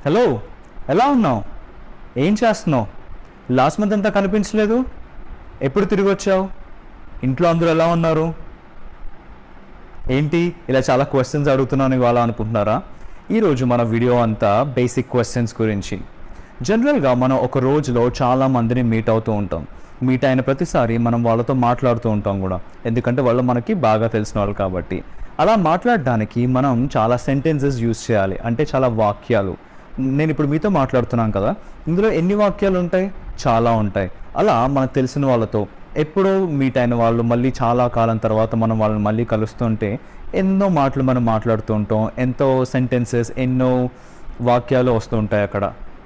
Hello, ఎలా ఉన్నావు? ఏం చేస్తున్నావు? లాస్ట్ మంత్ అంతా కనిపించలేదు. ఎప్పుడు తిరిగి వచ్చావు? ఇంట్లో అందరూ ఎలా ఉన్నారు? ఏంటి ఇలా చాలా క్వశ్చన్స్ అడుగుతున్నాను ఇవాళ అనుకుంటున్నారా? ఈరోజు మన వీడియో అంతా బేసిక్ క్వశ్చన్స్ గురించి. జనరల్గా మనం ఒక రోజులో చాలా మందిని మీట్ అవుతూ ఉంటాం. మీట్ అయిన ప్రతిసారి మనం వాళ్ళతో మాట్లాడుతూ ఉంటాం కూడా, ఎందుకంటే వాళ్ళు మనకి బాగా తెలిసిన వాళ్ళు కాబట్టి. అలా మాట్లాడడానికి మనం చాలా సెంటెన్సెస్ యూజ్ చేయాలి, అంటే చాలా వాక్యాలు. నేను ఇప్పుడు మీతో మాట్లాడుతున్నాను కదా, ఇందులో ఎన్ని వాక్యాలు ఉంటాయి? చాలా ఉంటాయి. అలా మనకు తెలిసిన వాళ్ళతో ఎప్పుడో మీట్ అయిన వాళ్ళు మళ్ళీ చాలా కాలం తర్వాత మనం వాళ్ళని మళ్ళీ కలుస్తుంటే ఎన్నో మాటలు మనం మాట్లాడుతూ ఉంటాం, ఎంతో సెంటెన్సెస్, ఎన్నో వాక్యాలు వస్తూ ఉంటాయి అక్కడ.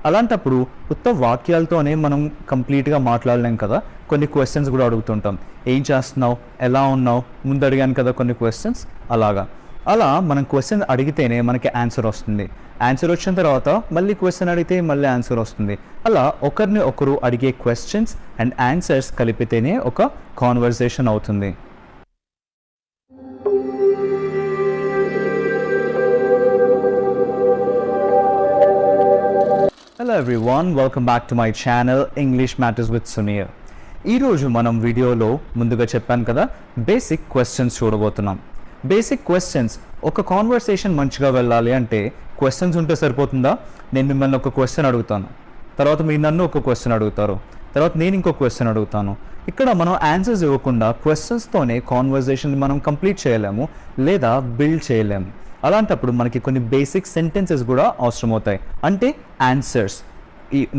అలాంటప్పుడు కొత్త వాక్యాలతోనే మనం కంప్లీట్గా మాట్లాడలేం కదా, కొన్ని క్వశ్చన్స్ కూడా అడుగుతుంటాం. ఏం చేస్తున్నావు, ఎలా ఉన్నావు, ముందు అడిగాను కదా కొన్ని క్వశ్చన్స్. అలా మనం క్వశ్చన్ అడిగితేనే మనకి ఆన్సర్ వస్తుంది. ఆన్సర్ వచ్చిన తర్వాత మళ్ళీ క్వశ్చన్ అడిగితే మళ్ళీ ఆన్సర్ వస్తుంది. అలా ఒకరిని ఒకరు అడిగే క్వశ్చన్స్ అండ్ ఆన్సర్స్ కలిపితేనే ఒక కాన్వర్సేషన్ అవుతుంది. Hello everyone, welcome back to my channel English matters with Sunil. ఈరోజు మనం వీడియోలో ముందుగా చెప్పాను కదా, బేసిక్ క్వశ్చన్స్ చూడబోతున్నాం. Basic questions. ఒక కాన్వర్సేషన్ మంచిగా వెళ్ళాలి అంటే క్వశ్చన్స్ ఉంటే సరిపోతుందా? నేను మిమ్మల్ని ఒక క్వశ్చన్ అడుగుతాను, తర్వాత మీరు నన్ను ఒక క్వశ్చన్ అడుగుతారు, తర్వాత నేను ఇంకో క్వశ్చన్ అడుగుతాను. ఇక్కడ మనం ఆన్సర్స్ ఇవ్వకుండా క్వశ్చన్స్తోనే కాన్వర్సేషన్ మనం కంప్లీట్ చేయలేము లేదా బిల్డ్ చేయలేము. అలాంటప్పుడు మనకి కొన్ని బేసిక్ సెంటెన్సెస్ కూడా అవసరం అవుతాయి, అంటే ఆన్సర్స్.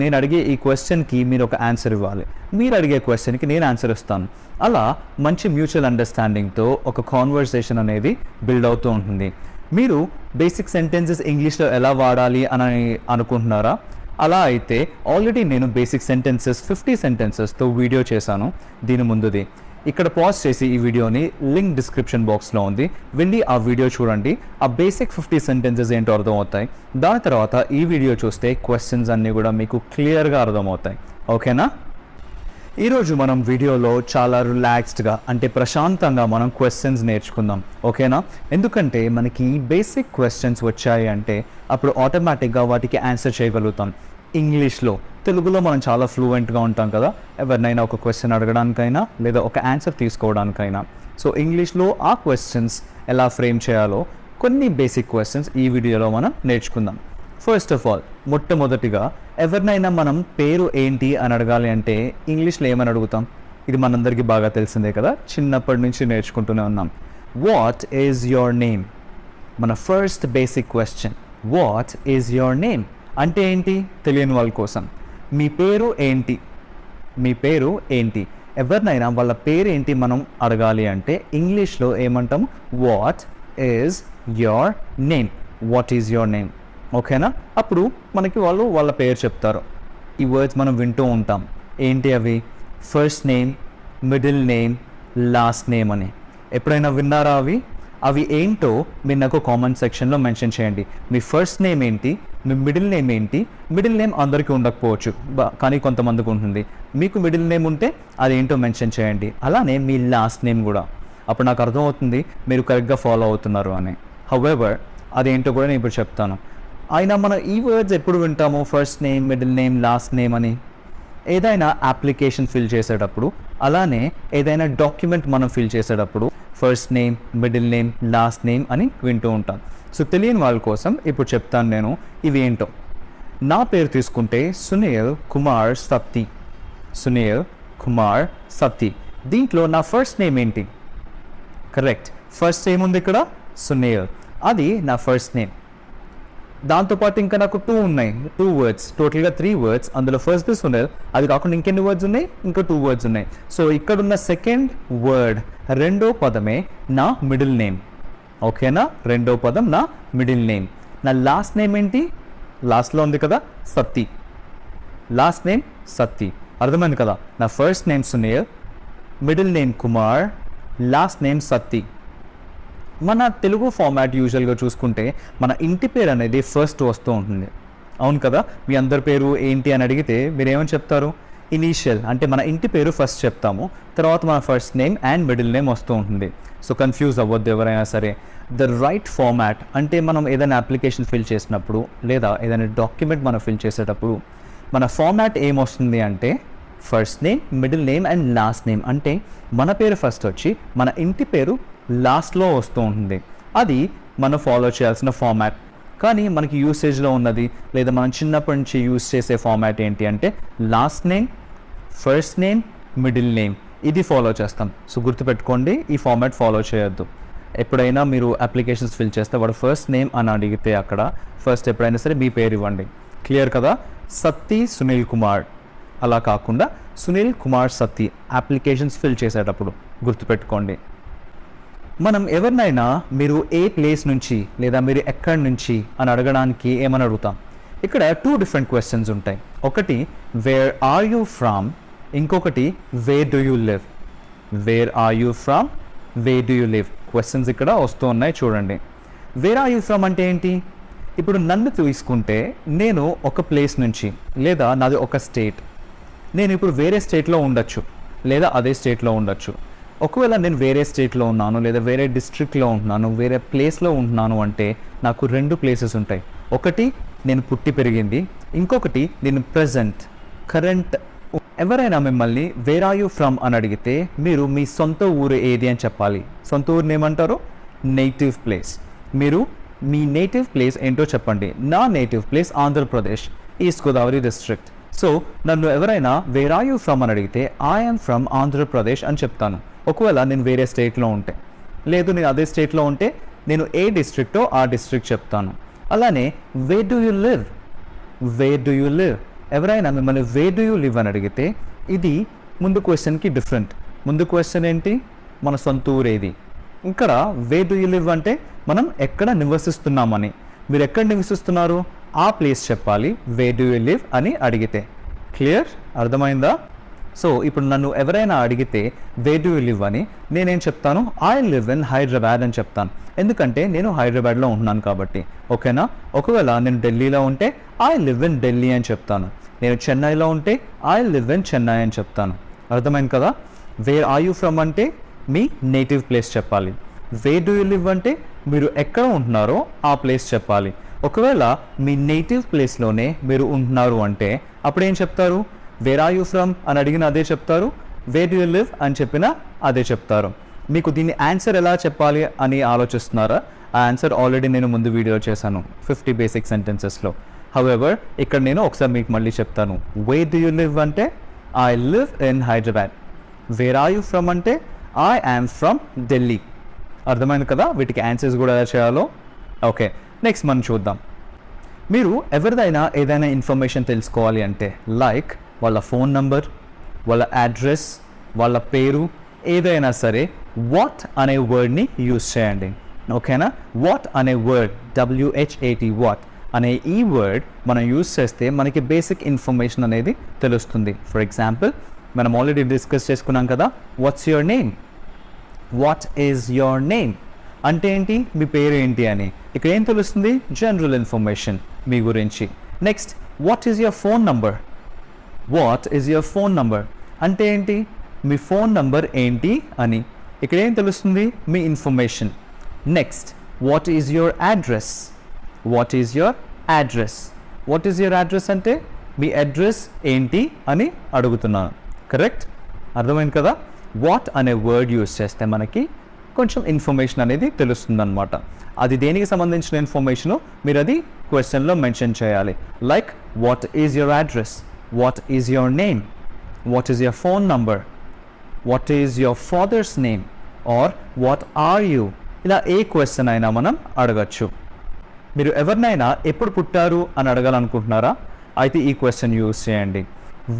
నేను అడిగే ఈ క్వశ్చన్కి మీరు ఒక ఆన్సర్ ఇవ్వాలి, మీరు అడిగే క్వశ్చన్కి నేను ఆన్సర్ ఇస్తాను. అలా మంచి మ్యూచువల్ అండర్స్టాండింగ్తో ఒక కాన్వర్సేషన్ అనేది బిల్డ్ అవుతూ ఉంటుంది. మీరు బేసిక్ సెంటెన్సెస్ ఇంగ్లీష్లో ఎలా వాడాలి అని అనుకుంటున్నారా? అలా అయితే ఆల్రెడీ నేను బేసిక్ సెంటెన్సెస్ 50 సెంటెన్సెస్తో వీడియో చేశాను. దీని ముందుది ఇక్కడ పాజ్ చేసి ఈ వీడియోని లింక్ డిస్క్రిప్షన్ బాక్స్లో ఉంది, వెళ్ళి ఆ వీడియో చూడండి. ఆ బేసిక్ 50 సెంటెన్సెస్ ఏంటో అర్థమవుతాయి. దాని తర్వాత ఈ వీడియో చూస్తే క్వశ్చన్స్ అన్నీ కూడా మీకు క్లియర్గా అర్థమవుతాయి. ఓకేనా? ఈరోజు మనం వీడియోలో చాలా రిలాక్స్డ్గా, అంటే ప్రశాంతంగా మనం క్వశ్చన్స్ నేర్చుకుందాం. ఓకేనా? ఎందుకంటే మనకి బేసిక్ క్వశ్చన్స్ వచ్చాయి అంటే అప్పుడు ఆటోమేటిక్గా వాటికి ఆన్సర్ చేయగలుగుతాం. ఇంగ్లీష్లో, తెలుగులో మనం చాలా ఫ్లూయెంట్గా ఉంటాం కదా, ఎవరినైనా ఒక క్వశ్చన్ అడగడానికైనా లేదా ఒక ఆన్సర్ తీసుకోవడానికైనా. సో ఇంగ్లీష్లో ఆ క్వశ్చన్స్ ఎలా ఫ్రేమ్ చేయాలో కొన్ని బేసిక్ క్వశ్చన్స్ ఈ వీడియోలో మనం నేర్చుకుందాం. ఫస్ట్ ఆఫ్ ఆల్, మొట్టమొదటిగా ఎవరినైనా మనం పేరు ఏంటి అని అడగాలి అంటే ఇంగ్లీష్లో ఏమని అడుగుతాం? ఇది మనందరికీ బాగా తెలిసిందే కదా, చిన్నప్పటి నుంచి నేర్చుకుంటూనే ఉన్నాం. What is your name? మన first basic question, what is your name అంటే ఏంటి? తెలియని వాళ్ళ కోసం, మీ పేరు ఏంటి? మీ పేరు ఏంటి? ఎవరినైనా వాళ్ళ పేరు ఏంటి మనం అడగాలి అంటే ఇంగ్లీష్లో ఏమంటాం? What is your name. What is your name? ఓకేనా? అప్పుడు మనకి వాళ్ళు వాళ్ళ పేరు చెప్తారు. ఈ వర్డ్స్ మనం వింటూ ఉంటాం. ఏంటి అవి? First name, middle name, last name అని. ఎప్పుడైనా విన్నారా అవి? అవి ఏంటో మీరు నాకు కామెంట్ సెక్షన్లో మెన్షన్ చేయండి. మీ ఫస్ట్ నేమ్ ఏంటి, మీ మిడిల్ నేమ్ ఏంటి? మిడిల్ నేమ్ అందరికీ ఉండకపోవచ్చు, కానీ కొంతమందికి ఉంటుంది. మీకు మిడిల్ నేమ్ ఉంటే అదేంటో మెన్షన్ చేయండి. అలానే మీ లాస్ట్ నేమ్ కూడా. అప్పుడు నాకు అర్థమవుతుంది మీరు కరెక్ట్గా ఫాలో అవుతున్నారు అని. హౌఎవర్, అదేంటో కూడా నేను ఇప్పుడు చెప్తాను. అయినా మనం ఈ వర్డ్స్ ఎప్పుడు వింటాము? First name, middle name, last name అని. ఏదైనా అప్లికేషన్ ఫిల్ చేసేటప్పుడు, అలానే ఏదైనా డాక్యుమెంట్ మనం ఫిల్ చేసేటప్పుడు first name, middle name, last name అని వింటూ ఉంటాం. సో తెలియని వాళ్ళ కోసం ఇప్పుడు చెప్తాను నేను ఇవి ఏంటో. నా పేరు తీసుకుంటే సునీల్ కుమార్ సత్తి. సునీల్ కుమార్ సత్తి. దీంట్లో నా ఫస్ట్ నేమ్ ఏంటి? కరెక్ట్, ఫస్ట్ నేమ్ ఉంది ఇక్కడ, సునీల్. అది నా ఫస్ట్ నేమ్. దాంతోపాటు ఇంకా నాకు 2 ఉన్నాయి, 2 వర్డ్స్, టోటల్గా 3 వర్డ్స్. అందులో ఫస్ట్ సునీల్, అది కాకుండా ఇంకెన్ని వర్డ్స్ ఉన్నాయి? ఇంకా 2 వర్డ్స్ ఉన్నాయి. సో ఇక్కడున్న సెకండ్ వర్డ్, రెండో పదమే నా మిడిల్ నేమ్. ఓకేనా? రెండో పదం నా మిడిల్ నేమ్. నా లాస్ట్ నేమ్ ఏంటి? లాస్ట్లో ఉంది కదా, సత్తి. Last name Satti. అర్థమైంది కదా? నా first name Sunil, middle name Kumar, last name Satti. మన తెలుగు ఫార్మాట్ యూజువల్గా చూసుకుంటే మన ఇంటి పేరు అనేది ఫస్ట్ వస్తూ ఉంటుంది. అవును కదా? మీ అందరి పేరు ఏంటి అని అడిగితే మీరు ఏమని చెప్తారు? ఇనీషియల్ అంటే మన ఇంటి పేరు ఫస్ట్ చెప్తాము, తర్వాత మన first name and middle name వస్తూ ఉంటుంది. సో కన్ఫ్యూజ్ అవ్వద్దు ఎవరైనా సరే. ద రైట్ ఫార్మాట్ అంటే మనం ఏదైనా అప్లికేషన్ ఫిల్ చేసినప్పుడు లేదా ఏదైనా డాక్యుమెంట్ మనం ఫిల్ చేసేటప్పుడు మన ఫార్మాట్ ఏమొస్తుంది అంటే first name, middle name and last name. అంటే మన పేరు ఫస్ట్ వచ్చి మన ఇంటి పేరు లాస్ట్లో వస్తూ ఉంటుంది. అది మనం ఫాలో చేయాల్సిన ఫార్మాట్. కానీ మనకి యూసేజ్లో ఉన్నది లేదా మనం చిన్నప్పటి నుంచి యూజ్ చేసే ఫార్మాట్ ఏంటి అంటే last name, first name, middle name, ఇది ఫాలో చేస్తాం. సో గుర్తుపెట్టుకోండి, ఈ ఫార్మాట్ ఫాలో చేయొద్దు. ఎప్పుడైనా మీరు అప్లికేషన్స్ ఫిల్ చేస్తే వాడు ఫస్ట్ నేమ్ అని అడిగితే అక్కడ ఫస్ట్ ఎప్పుడైనా సరే మీ పేరు ఇవ్వండి. క్లియర్ కదా? సత్తి సునీల్ కుమార్ అలా కాకుండా సునీల్ కుమార్ సత్తి అప్లికేషన్స్ ఫిల్ చేసేటప్పుడు గుర్తుపెట్టుకోండి. మనం ఎవరినైనా మీరు ఏ ప్లేస్ నుంచి లేదా మీరు ఎక్కడి నుంచి అని అడగడానికి ఏమని అడుగుతాం? ఇక్కడ 2 డిఫరెంట్ క్వశ్చన్స్ ఉంటాయి. ఒకటి వేర్ ఆర్ యూ ఫ్రమ్, ఇంకొకటి where do you live. Where are you from, where do you live questions ఇక్కడ వస్తూ ఉన్నాయి చూడండి. వేర్ ఆర్ యూ ఫ్రమ్ అంటే ఏంటి? ఇప్పుడు నన్ను తీసుకుంటే నేను ఒక ప్లేస్ నుంచి లేదా నాది ఒక స్టేట్, నేను ఇప్పుడు వేరే స్టేట్లో ఉండొచ్చు లేదా అదే స్టేట్లో ఉండొచ్చు. ఒకవేళ నేను వేరే స్టేట్లో ఉన్నాను లేదా వేరే డిస్ట్రిక్ట్లో ఉంటున్నాను, వేరే ప్లేస్లో ఉంటున్నాను అంటే నాకు 2 ప్లేసెస్ ఉంటాయి. ఒకటి నేను పుట్టి పెరిగింది, ఇంకొకటి నేను ప్రజెంట్ కరెంట్. ఎవరైనా మిమ్మల్ని వేర్ ఆర్ యూ ఫ్రమ్ అని అడిగితే మీరు మీ సొంత ఊరు ఏది అని చెప్పాలి. సొంత ఊరిని ఏమంటారు? Native place. మీరు మీ నేటివ్ ప్లేస్ ఏంటో చెప్పండి. నా native place Andhra Pradesh, east Godavari district. So నన్ను ఎవరైనా వేర్ ఆర్ యూ ఫ్రమ్ అని అడిగితే ఐఎమ్ ఫ్రమ్ ఆంధ్రప్రదేశ్ అని చెప్తాను. ఒకవేళ నేను వేరే స్టేట్లో ఉంటే, లేదు నేను అదే స్టేట్లో ఉంటే నేను ఏ డిస్ట్రిక్టో ఆ డిస్ట్రిక్ట్ చెప్తాను. అలానే wear do you live, wear do you live. ఎవరైనా మిమ్మల్ని వేర్ డూ యూ లివ్ అని అడిగితే ఇది ముందు క్వశ్చన్కి డిఫరెంట్. ముందు క్వశ్చన్ ఏంటి? మన సొంత ఊరు ఏది. ఇక్కడ వేర్ డూ యూ లివ్ అంటే మనం ఎక్కడ నివసిస్తున్నామని. మీరు ఎక్కడ నివసిస్తున్నారు ఆ ప్లేస్ చెప్పాలి వేర్ డూ యూ లివ్ అని అడిగితే. క్లియర్? అర్థమైందా? సో ఇప్పుడు నన్ను ఎవరైనా అడిగితే వేర్ డూ యూ లివ్ అని నేనేం చెప్తాను? ఐ లివ్ ఇన్ హైదరాబాద్ అని చెప్తాను. ఎందుకంటే నేను హైదరాబాద్లో ఉంటున్నాను కాబట్టి. ఓకేనా? ఒకవేళ నేను ఢిల్లీలో ఉంటే ఐ లివ్ ఇన్ ఢిల్లీ అని చెప్తాను. నేను చెన్నైలో ఉంటే ఐ లివ్ ఇన్ చెన్నై అని చెప్తాను. అర్థమైంది కదా? వేర్ ఆర్ యూ ఫ్రమ్ అంటే మీ నేటివ్ ప్లేస్ చెప్పాలి. వేర్ డూ యూ లివ్ అంటే మీరు ఎక్కడ ఉంటున్నారో ఆ ప్లేస్ చెప్పాలి. ఒకవేళ మీ నేటివ్ ప్లేస్లోనే మీరు ఉంటున్నారు అంటే అప్పుడు ఏం చెప్తారు? వేర్ ఆర్ యూ ఫ్రమ్ అని అడిగిన అదే చెప్తారు, వేర్ డూ యూ లివ్ అని చెప్పినా అదే చెప్తారు. మీకు దీన్ని ఆన్సర్ ఎలా చెప్పాలి అని ఆలోచిస్తున్నారా? ఆ ఆన్సర్ ఆల్రెడీ నేను ముందు వీడియో చేశాను 50 బేసిక్ సెంటెన్సెస్లో. హౌఎవర్ ఇక్కడ నేను ఒకసారి మీకు మళ్ళీ చెప్తాను. వేర్ డూ యూ లివ్ అంటే I live in Hyderabad. Where are you from అంటే ఐ యామ్ ఫ్రమ్ ఢిల్లీ. అర్థమైంది కదా వీటికి ఆన్సర్స్ కూడా ఎలా చేయాలో? ఓకే, నెక్స్ట్ మనం చూద్దాం. మీరు ఎవరిదైనా ఏదైనా ఇన్ఫర్మేషన్ తెలుసుకోవాలి అంటే లైక్ వాళ్ళ ఫోన్ నంబర్, వాళ్ళ అడ్రస్, వాళ్ళ పేరు, ఏదైనా సరే వాట్ అనే వర్డ్ని యూజ్ చేయండి. ఓకేనా? వాట్ అనే వర్డ్, WHAT, వాట్ అనే ఈ వర్డ్ మనం యూజ్ చేస్తే మనకి బేసిక్ ఇన్ఫర్మేషన్ అనేది తెలుస్తుంది. ఫర్ ఎగ్జాంపుల్ మనం ఆల్రెడీ డిస్కస్ చేసుకున్నాం కదా, what's your name. What is your name అంటే ఏంటి? మీ పేరు ఏంటి అని. ఇక్కడ ఏం తెలుస్తుంది? జనరల్ ఇన్ఫర్మేషన్ మీ గురించి. Next what is your phone number. What is your phone number అంటే ఏంటి? మీ ఫోన్ నంబర్ ఏంటి అని. ఇక్కడ ఏం తెలుస్తుంది? మీ information. Next what is your address. What is your address. What is your address అంటే మీ అడ్రస్ ఏంటి అని అడుగుతున్నాను. కరెక్ట్? అర్థమైంది కదా? వాట్ అనే వర్డ్ యూజ్ చేస్తే మనకి కొంచెం ఇన్ఫర్మేషన్ అనేది తెలుస్తుందన్నమాట. అది దేనికి సంబంధించిన ఇన్ఫర్మేషను మీరు అది క్వశ్చన్లో మెన్షన్ చేయాలి. Like what is your address, what is your name, what is your phone number, what is your father's name or what are you. ఇలా ఏ క్వశ్చన్ అయినా మనం అడగచ్చు. మీరు ఎవరినైనా ఎప్పుడు పుట్టారు అని అడగాలనుకుంటున్నారా? అయితే ఈ క్వశ్చన్ యూజ్ చేయండి.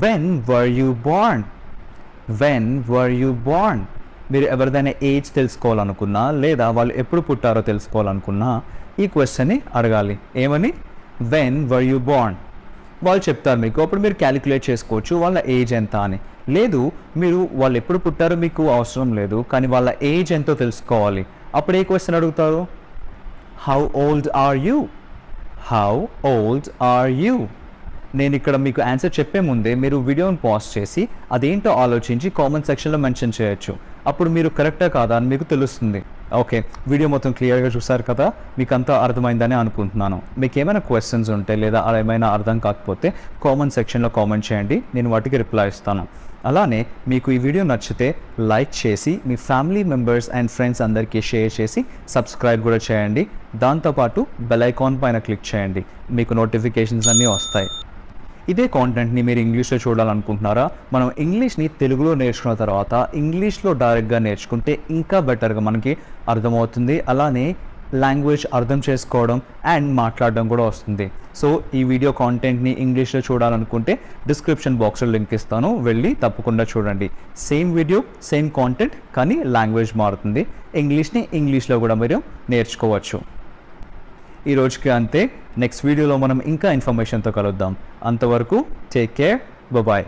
When were you born. When were you born. మీరు ఎవరిదైనా ఏజ్ తెలుసుకోవాలనుకున్నా లేదా వాళ్ళు ఎప్పుడు పుట్టారో తెలుసుకోవాలనుకున్నా ఈ క్వశ్చన్ని అడగాలి. ఏమని? When were you born. వాళ్ళు చెప్తారు మీకు, అప్పుడు మీరు క్యాలిక్యులేట్ చేసుకోవచ్చు వాళ్ళ ఏజ్ ఎంత అని. లేదు మీరు వాళ్ళు ఎప్పుడు పుట్టారో మీకు అవసరం లేదు, కానీ వాళ్ళ ఏజ్ ఎంతో తెలుసుకోవాలి. అప్పుడు ఏ క్వశ్చన్ అడుగుతారు? How old are you. How old are you. నేను ఇక్కడ మీకు ఆన్సర్ చెప్పే ముందే మీరు వీడియోని పాజ్ చేసి అదేంటో ఆలోచించి కామెంట్ సెక్షన్లో మెన్షన్ చేయొచ్చు. అప్పుడు మీరు కరెక్టా కాదా అని మీకు తెలుస్తుంది. ఓకే, వీడియో మొత్తం క్లియర్గా చూసారు కదా, మీకు అంతా అర్థమైందని అనుకుంటున్నాను. మీకు ఏమైనా క్వశ్చన్స్ ఉంటే లేదా ఏమైనా అర్థం కాకపోతే కామెంట్ సెక్షన్లో కామెంట్ చేయండి, నేను వాటికి రిప్లై ఇస్తాను. అలానే మీకు ఈ వీడియో నచ్చితే లైక్ చేసి మీ ఫ్యామిలీ మెంబర్స్ అండ్ ఫ్రెండ్స్ అందరికీ షేర్ చేసి సబ్స్క్రైబ్ కూడా చేయండి. దాంతోపాటు బెల్ ఐకాన్ పైన క్లిక్ చేయండి, మీకు నోటిఫికేషన్స్ అన్నీ వస్తాయి. ఇదే కాంటెంట్ని మీరు ఇంగ్లీష్లో చూడాలనుకుంటున్నారా? మనం ఇంగ్లీష్ని తెలుగులో నేర్చుకున్న తర్వాత ఇంగ్లీష్లో డైరెక్ట్గా నేర్చుకుంటే ఇంకా బెటర్గా మనకి అర్థమవుతుంది. అలానే లాంగ్వేజ్ అర్థం చేసుకోవడం అండ్ మాట్లాడడం కూడా వస్తుంది. సో ఈ వీడియో కాంటెంట్ని ఇంగ్లీష్లో చూడాలనుకుంటే డిస్క్రిప్షన్ బాక్స్లో లింక్ ఇస్తాను, వెళ్ళి తప్పకుండా చూడండి. సేమ్ వీడియో సేమ్ కాంటెంట్, కానీ లాంగ్వేజ్ మారుతుంది. ఇంగ్లీష్ని ఇంగ్లీష్లో కూడా మీరు నేర్చుకోవచ్చు. ఈ రోజుకి అంతే. నెక్స్ట్ వీడియోలో మనం ఇంకా ఇన్ఫర్మేషన్తో కలుద్దాం. అంతవరకు టేక్ కేర్, బాయ్.